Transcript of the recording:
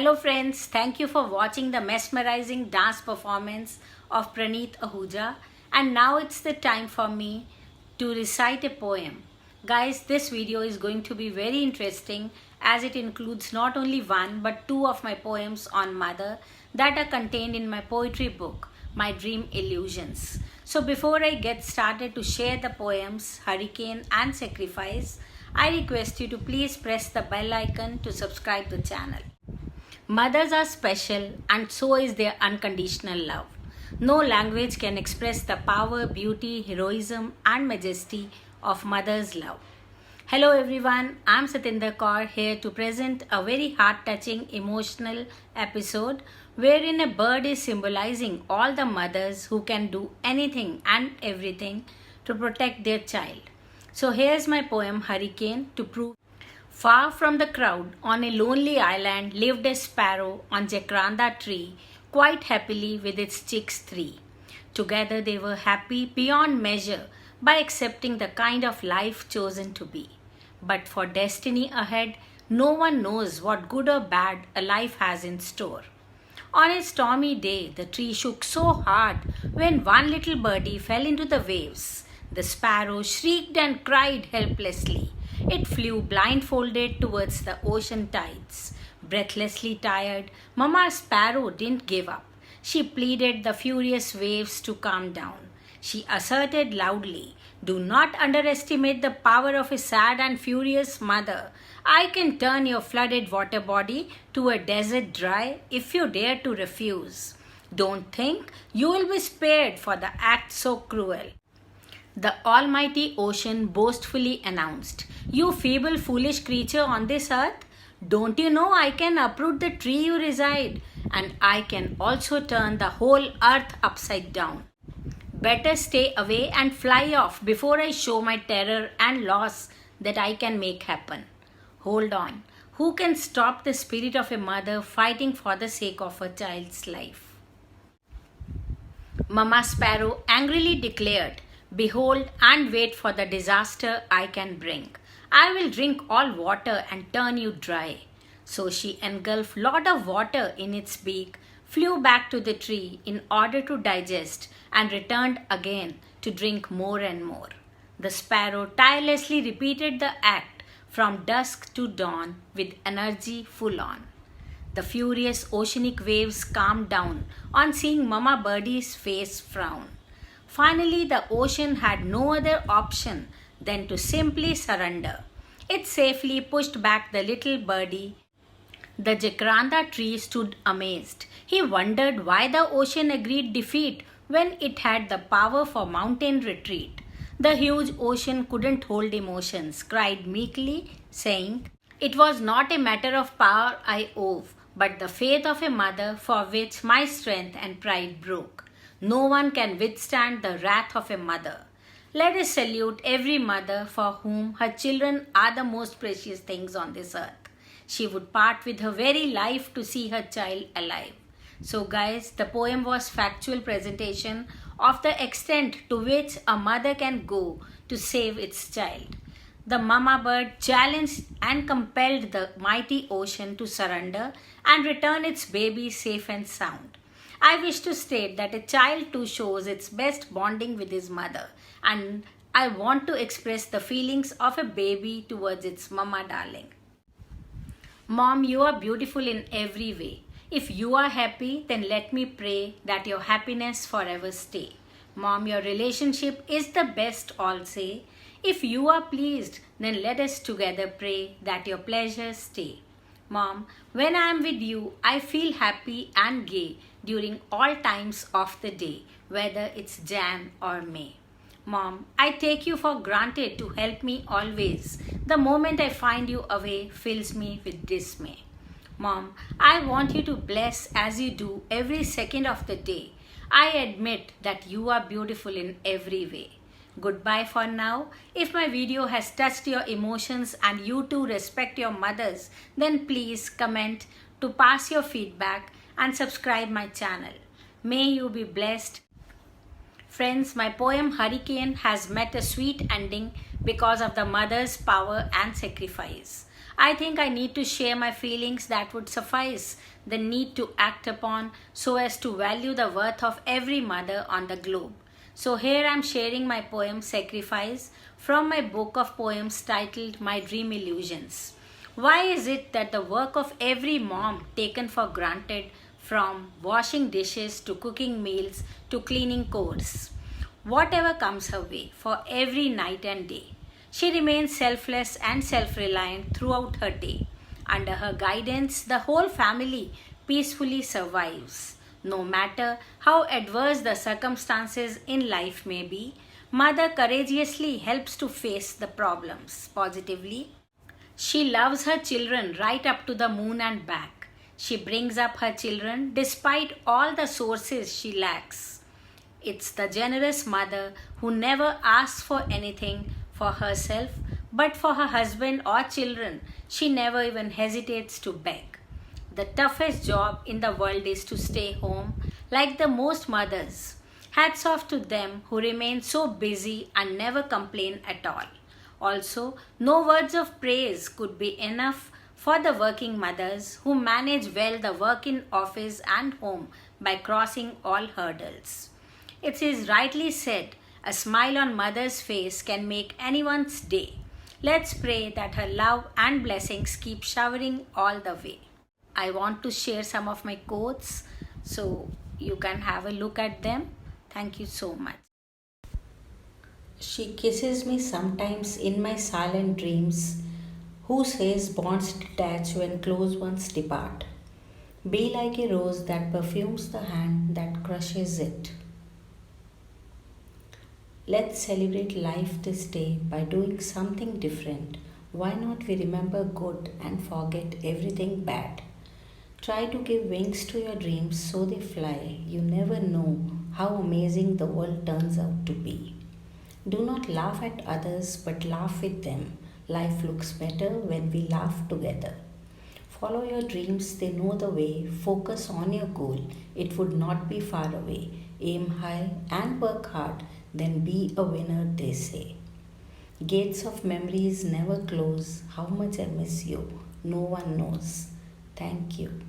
Hello friends, thank you for watching the mesmerizing dance performance of Praneeth Ahuja, and now it's the time for me to recite a poem. Guys, this video is going to be very interesting as it includes not only one but two of my poems on mother that are contained in my poetry book, My Dream Illusions. So before I get started to share the poems Hurricane and Sacrifice, I request you to please press the bell icon to subscribe the channel. Mothers are special and so is their unconditional love. No language can express the power, beauty, heroism and majesty of mother's love. Hello everyone, I'm Satinder Kaur here to present a very heart-touching emotional episode wherein a bird is symbolizing all the mothers who can do anything and everything to protect their child. So here's my poem Hurricane to prove. Far from the crowd, on a lonely island, lived a sparrow on jacaranda tree, quite happily with its chicks three. Together they were happy beyond measure by accepting the kind of life chosen to be. But for destiny ahead, no one knows what good or bad a life has in store. On a stormy day, the tree shook so hard when one little birdie fell into the waves. The sparrow shrieked and cried helplessly. It flew blindfolded towards the ocean tides. Breathlessly tired, Mama Sparrow didn't give up. She pleaded the furious waves to calm down. She asserted loudly, "Do not underestimate the power of a sad and furious mother. I can turn your flooded water body to a desert dry if you dare to refuse. Don't think you will be spared for the act so cruel." The almighty ocean boastfully announced, "You feeble, foolish creature on this earth, don't you know I can uproot the tree you reside, and I can also turn the whole earth upside down? Better stay away and fly off before I show my terror and loss that I can make happen." Hold on, who can stop the spirit of a mother fighting for the sake of her child's life? Mama Sparrow angrily declared, "Behold and wait for the disaster I can bring. I will drink all water and turn you dry." So she engulfed lot of water in its beak, flew back to the tree in order to digest, and returned again to drink more and more. The sparrow tirelessly repeated the act from dusk to dawn with energy full on. The furious oceanic waves calmed down on seeing Mama Birdie's face frown. Finally, the ocean had no other option than to simply surrender. It safely pushed back the little birdie. The jacaranda tree stood amazed. He wondered why the ocean agreed defeat when it had the power for mountain retreat. The huge ocean couldn't hold emotions, cried meekly, saying, "It was not a matter of power I ove, but the faith of a mother for which my strength and pride broke. No one can withstand the wrath of a mother." Let us salute every mother for whom her children are the most precious things on this earth. She would part with her very life to see her child alive. So guys, the poem was factual presentation of the extent to which a mother can go to save its child. The mama bird challenged and compelled the mighty ocean to surrender and return its baby safe and sound. I wish to state that a child too shows its best bonding with his mother, and I want to express the feelings of a baby towards its mama darling. Mom, you are beautiful in every way. If you are happy, then let me pray that your happiness forever stay. Mom, your relationship is the best, all say. If you are pleased, then let us together pray that your pleasure stay. Mom, when I am with you, I feel happy and gay during all times of the day, whether it's Jan or May. Mom, I take you for granted to help me always. The moment I find you away fills me with dismay. Mom, I want you to bless as you do every second of the day. I admit that you are beautiful in every way. Goodbye for now. If my video has touched your emotions and you too respect your mothers, then please comment to pass your feedback and subscribe my channel. May you be blessed. Friends, my poem Hurricane has met a sweet ending because of the mother's power and sacrifice. I think I need to share my feelings that would suffice the need to act upon so as to value the worth of every mother on the globe. So here I am sharing my poem Sacrifice from my book of poems titled My Dream Illusions. Why is it that the work of every mom taken for granted, from washing dishes to cooking meals to cleaning chores, whatever comes her way for every night and day, she remains selfless and self-reliant throughout her day. Under her guidance, the whole family peacefully survives. No matter how adverse the circumstances in life may be, mother courageously helps to face the problems positively. She loves her children right up to the moon and back. She brings up her children despite all the sources she lacks. It's the generous mother who never asks for anything for herself, but for her husband or children, she never even hesitates to beg. The toughest job in the world is to stay home, like the most mothers. Hats off to them who remain so busy and never complain at all. Also, no words of praise could be enough for the working mothers who manage well the work in office and home by crossing all hurdles. It is rightly said, a smile on mother's face can make anyone's day. Let's pray that her love and blessings keep showering all the way. I want to share some of my quotes so you can have a look at them. Thank you so much. She kisses me sometimes in my silent dreams. Who says bonds detach when close ones depart? Be like a rose that perfumes the hand that crushes it. Let's celebrate life this day by doing something different. Why not we remember good and forget everything bad? Try to give wings to your dreams so they fly. You never know how amazing the world turns out to be. Do not laugh at others but laugh with them. Life looks better when we laugh together. Follow your dreams, they know the way. Focus on your goal, it would not be far away. Aim high and work hard, then be a winner, they say. Gates of memories never close. How much I miss you, no one knows. Thank you.